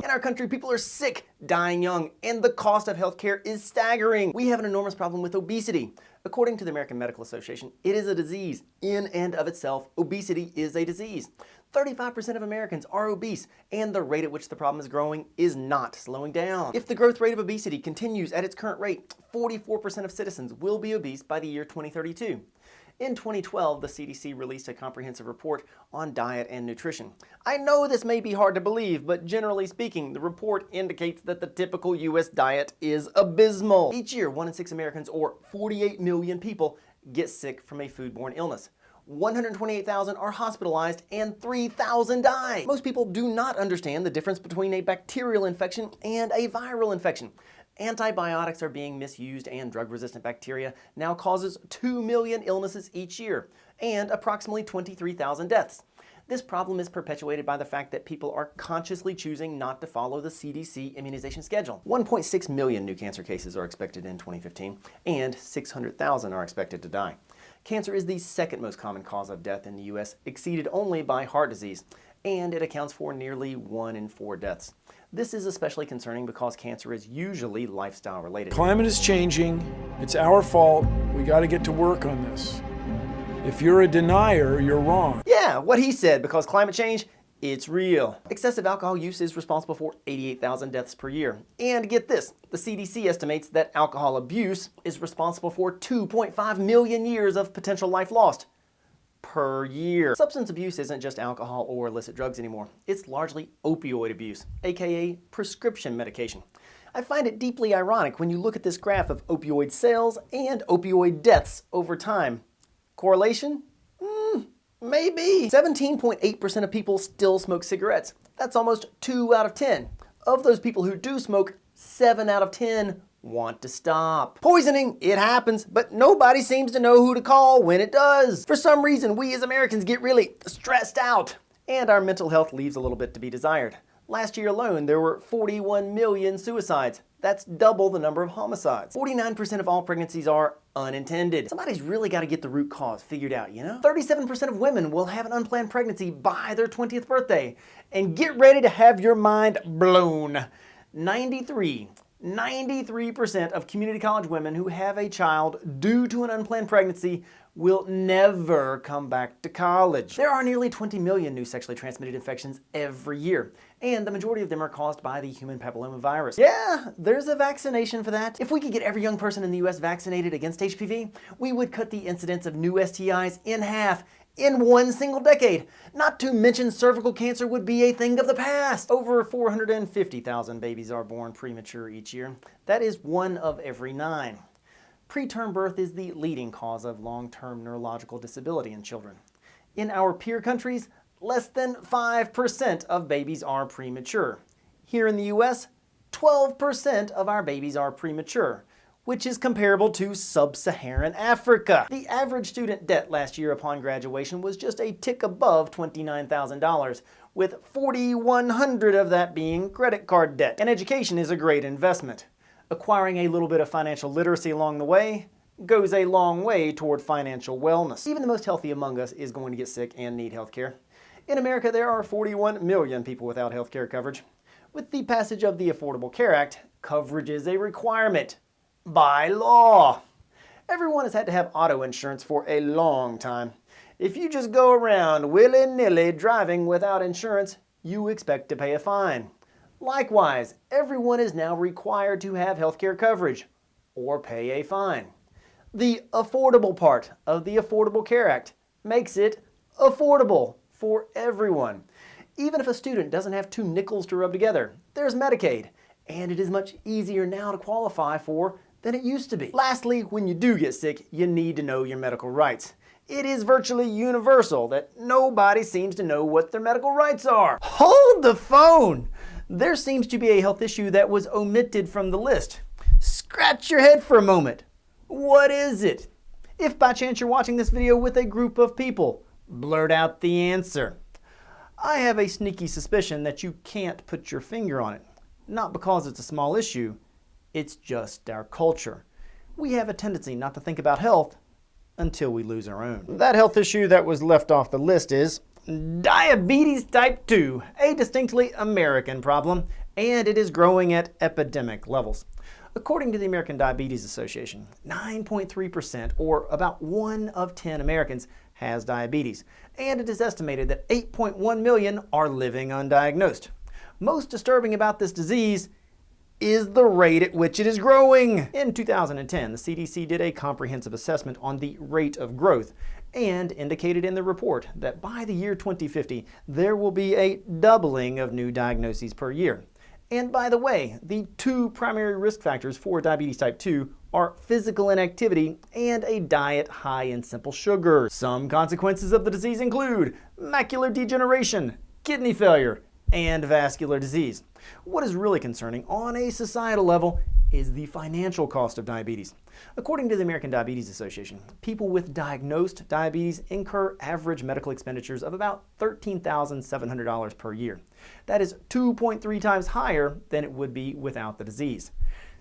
In our country, people are sick, dying young, and the cost of healthcare is staggering. We have an enormous problem with obesity. According to the American Medical Association, it is a disease. In and of itself, obesity is a disease. 35% of Americans are obese, and the rate at which the problem is growing is not slowing down. If the growth rate of obesity continues at its current rate, 44% of citizens will be obese by the year 2032. In 2012, the CDC released a comprehensive report on diet and nutrition. I know this may be hard to believe, but generally speaking, the report indicates that the typical U.S. diet is abysmal. Each year, 1 in 6 Americans, or 48 million people, get sick from a foodborne illness. 128,000 are hospitalized and 3,000 die. Most people do not understand the difference between a bacterial infection and a viral infection. Antibiotics are being misused, and drug-resistant bacteria now causes 2 million illnesses each year and approximately 23,000 deaths. This problem is perpetuated by the fact that people are consciously choosing not to follow the CDC immunization schedule. 1.6 million new cancer cases are expected in 2015, and 600,000 are expected to die. Cancer is the second most common cause of death in the U.S., exceeded only by heart disease, and it accounts for nearly 1 in 4 deaths. This is especially concerning because cancer is usually lifestyle related. Climate is changing. It's our fault. We got to get to work on this. If you're a denier, you're wrong. Yeah, what he said, because climate change, it's real. Excessive alcohol use is responsible for 88,000 deaths per year. And get this, the CDC estimates that alcohol abuse is responsible for 2.5 million years of potential life lost per year. Substance abuse isn't just alcohol or illicit drugs anymore. It's largely opioid abuse, aka prescription medication. I find it deeply ironic when you look at this graph of opioid sales and opioid deaths over time. Correlation? Maybe. 17.8% of people still smoke cigarettes. That's almost 2 out of 10. Of those people who do smoke, 7 out of 10 want to stop. Poisoning, it happens, but nobody seems to know who to call when it does. For some reason, we as Americans get really stressed out, and our mental health leaves a little bit to be desired. Last year alone, there were 41 million suicides. That's double the number of homicides. 49% of all pregnancies are unintended. Somebody's really got to get the root cause figured out, you know? 37% of women will have an unplanned pregnancy by their 20th birthday. And get ready to have your mind blown. 93% of community college women who have a child due to an unplanned pregnancy will never come back to college. There are nearly 20 million new sexually transmitted infections every year, and the majority of them are caused by the human papillomavirus. Yeah, there's a vaccination for that. If we could get every young person in the US vaccinated against HPV, we would cut the incidence of new STIs in half in 1 single decade. Not to mention cervical cancer would be a thing of the past. Over 450,000 babies are born premature each year. That is 1 of every 9. Preterm birth is the leading cause of long-term neurological disability in children. In our peer countries, less than 5% of babies are premature. Here in the US, 12% of our babies are premature, which is comparable to sub-Saharan Africa. The average student debt last year upon graduation was just a tick above $29,000, with $4,100 of that being credit card debt. And education is a great investment. Acquiring a little bit of financial literacy along the way goes a long way toward financial wellness. Even the most healthy among us is going to get sick and need health care. In America, there are 41 million people without health care coverage. With the passage of the Affordable Care Act, coverage is a requirement by law. Everyone has had to have auto insurance for a long time. If you just go around willy-nilly driving without insurance, you expect to pay a fine. Likewise, everyone is now required to have healthcare coverage or pay a fine. The affordable part of the Affordable Care Act makes it affordable for everyone. Even if a student doesn't have 2 nickels to rub together, there's Medicaid, and it is much easier now to qualify for than it used to be. Lastly, when you do get sick, you need to know your medical rights. It is virtually universal that nobody seems to know what their medical rights are. Hold the phone! There seems to be a health issue that was omitted from the list. Scratch your head for a moment. What is it? If by chance you're watching this video with a group of people, blurt out the answer. I have a sneaky suspicion that you can't put your finger on it. Not because it's a small issue, it's just our culture. We have a tendency not to think about health until we lose our own. That health issue that was left off the list is Diabetes type 2, a distinctly American problem, and it is growing at epidemic levels. According to the American Diabetes Association, 9.3%, or about 1 of 10 Americans, has diabetes, and it is estimated that 8.1 million are living undiagnosed. Most disturbing about this disease is the rate at which it is growing. In 2010, the CDC did a comprehensive assessment on the rate of growth and indicated in the report that by the year 2050, there will be a doubling of new diagnoses per year. And by the way, the 2 primary risk factors for diabetes type 2 are physical inactivity and a diet high in simple sugar. Some consequences of the disease include macular degeneration, kidney failure, and vascular disease. What is really concerning on a societal level is the financial cost of diabetes. According to the American Diabetes Association, people with diagnosed diabetes incur average medical expenditures of about $13,700 per year. That is 2.3 times higher than it would be without the disease.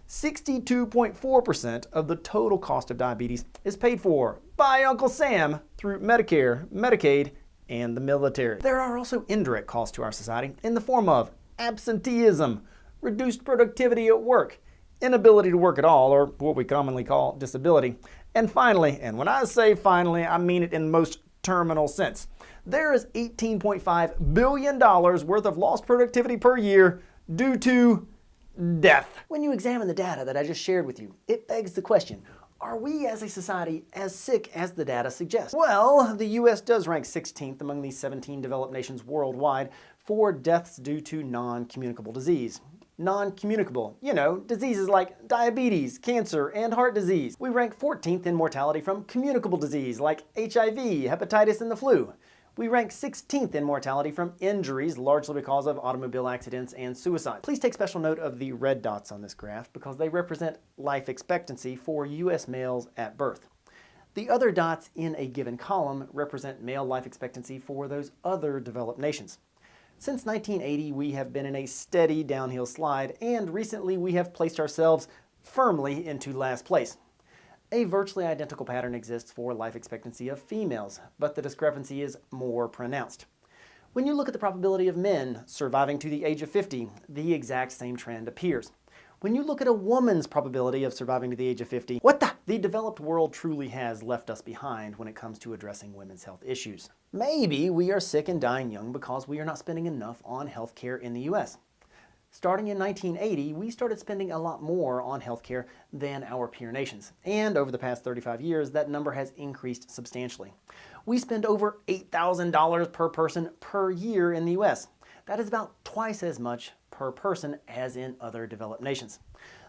62.4% of the total cost of diabetes is paid for by Uncle Sam through Medicare, Medicaid, and the military. There are also indirect costs to our society in the form of absenteeism, reduced productivity at work, inability to work at all, or what we commonly call disability. And finally, and when I say finally, I mean it in the most terminal sense, there is $18.5 billion worth of lost productivity per year due to death. When you examine the data that I just shared with you, it begs the question, are we as a society as sick as the data suggests? Well, the US does rank 16th among the 17 developed nations worldwide for deaths due to non-communicable disease. Non-communicable, diseases like diabetes, cancer, and heart disease. We rank 14th in mortality from communicable disease like HIV, hepatitis, and the flu. We rank 16th in mortality from injuries, largely because of automobile accidents and suicide. Please take special note of the red dots on this graph because they represent life expectancy for U.S. males at birth. The other dots in a given column represent male life expectancy for those other developed nations. Since 1980, we have been in a steady downhill slide, and recently we have placed ourselves firmly into last place. A virtually identical pattern exists for life expectancy of females, but the discrepancy is more pronounced. When you look at the probability of men surviving to the age of 50, the exact same trend appears. When you look at a woman's probability of surviving to the age of 50, the developed world truly has left us behind when it comes to addressing women's health issues. Maybe we are sick and dying young because we are not spending enough on healthcare in the US. Starting in 1980, we started spending a lot more on healthcare than our peer nations. And over the past 35 years, that number has increased substantially. We spend over $8,000 per person per year in the US. That is about twice as much per person as in other developed nations.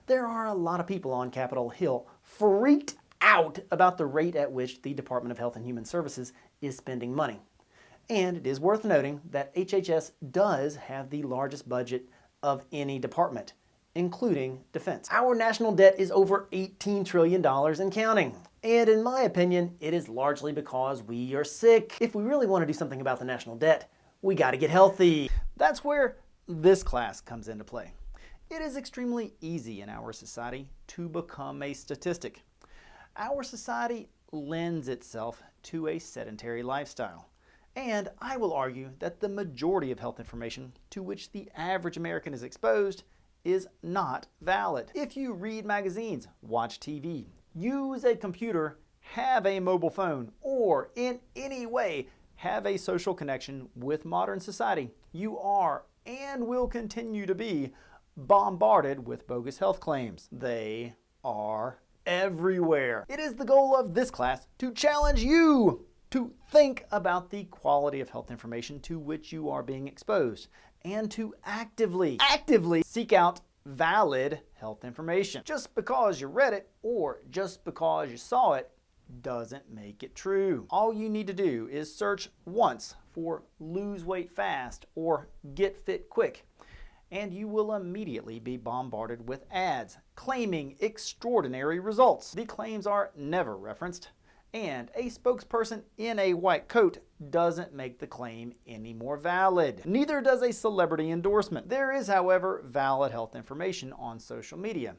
There are a lot of people on Capitol Hill freaked out about the rate at which the Department of Health and Human Services is spending money. And it is worth noting that HHS does have the largest budget of any department, including defense. Our national debt is over $18 trillion and counting. And in my opinion, it is largely because we are sick. If we really want to do something about the national debt, we got to get healthy. That's where this class comes into play. It is extremely easy in our society to become a statistic. Our society lends itself to a sedentary lifestyle. And I will argue that the majority of health information to which the average American is exposed is not valid. If you read magazines, watch TV, use a computer, have a mobile phone, or in any way have a social connection with modern society, you are and will continue to be bombarded with bogus health claims. They are everywhere. It is the goal of this class to challenge you to think about the quality of health information to which you are being exposed and to actively seek out valid health information. Just because you read it or just because you saw it doesn't make it true. All you need to do is search once for lose weight fast or get fit quick, and you will immediately be bombarded with ads claiming extraordinary results. The claims are never referenced, and a spokesperson in a white coat doesn't make the claim any more valid. Neither does a celebrity endorsement. There is, however, valid health information on social media.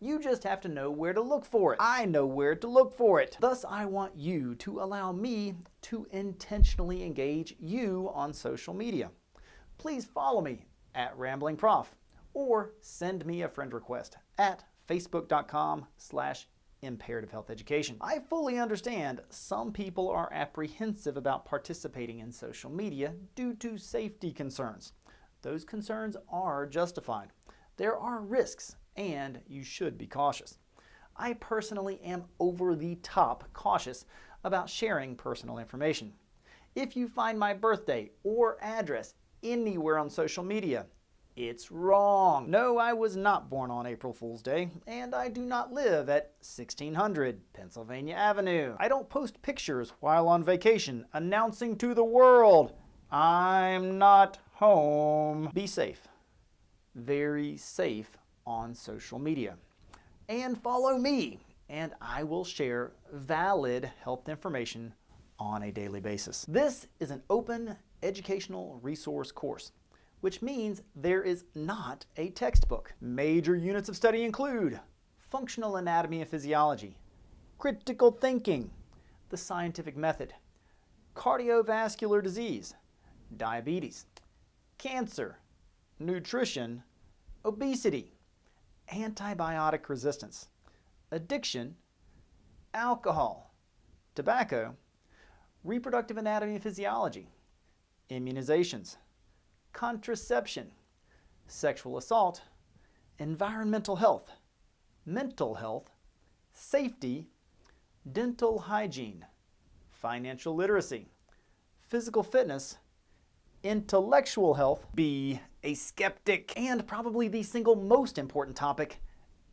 You just have to know where to look for it. I know where to look for it. Thus, I want you to allow me to intentionally engage you on social media. Please follow me at Rambling Prof or send me a friend request at facebook.com/imperative health education. I fully understand some people are apprehensive about participating in social media due to safety concerns. Those concerns are justified. There are risks, and you should be cautious. I personally am over the top cautious about sharing personal information. If you find my birthday or address anywhere on social media, it's wrong. No, I was not born on April Fool's Day, and I do not live at 1600 Pennsylvania Avenue. I don't post pictures while on vacation announcing to the world, I'm not home. Be safe. Very safe on social media. And follow me, and I will share valid health information on a daily basis. This is an open educational resource course, which means there is not a textbook. Major units of study include functional anatomy and physiology, critical thinking, the scientific method, cardiovascular disease, diabetes, cancer, nutrition, obesity, antibiotic resistance, addiction, alcohol, tobacco, reproductive anatomy and physiology, immunizations, contraception, sexual assault, environmental health, mental health, safety, dental hygiene, financial literacy, physical fitness, intellectual health, be a skeptic, and probably the single most important topic,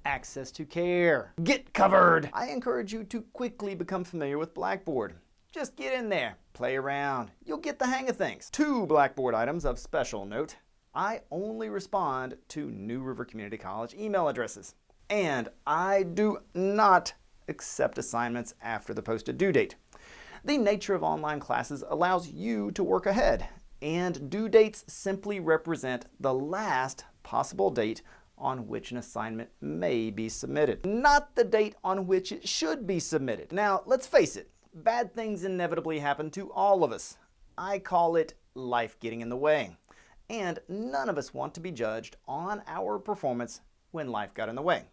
access to care. Get covered! I encourage you to quickly become familiar with Blackboard. Just get in there, play around, you'll get the hang of things. 2 Blackboard items of special note. I only respond to New River Community College email addresses. And I do not accept assignments after the posted due date. The nature of online classes allows you to work ahead, and due dates simply represent the last possible date on which an assignment may be submitted, not the date on which it should be submitted. Now, let's face it, bad things inevitably happen to all of us. I call it life getting in the way, and none of us want to be judged on our performance when life got in the way.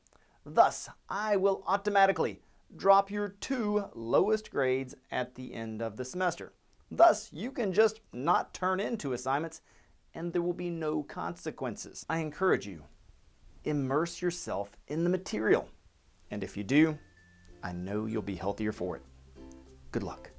Thus, I will automatically drop your 2 lowest grades at the end of the semester. Thus, you can just not turn in 2 assignments and there will be no consequences. I encourage you, immerse yourself in the material. And if you do, I know you'll be healthier for it. Good luck.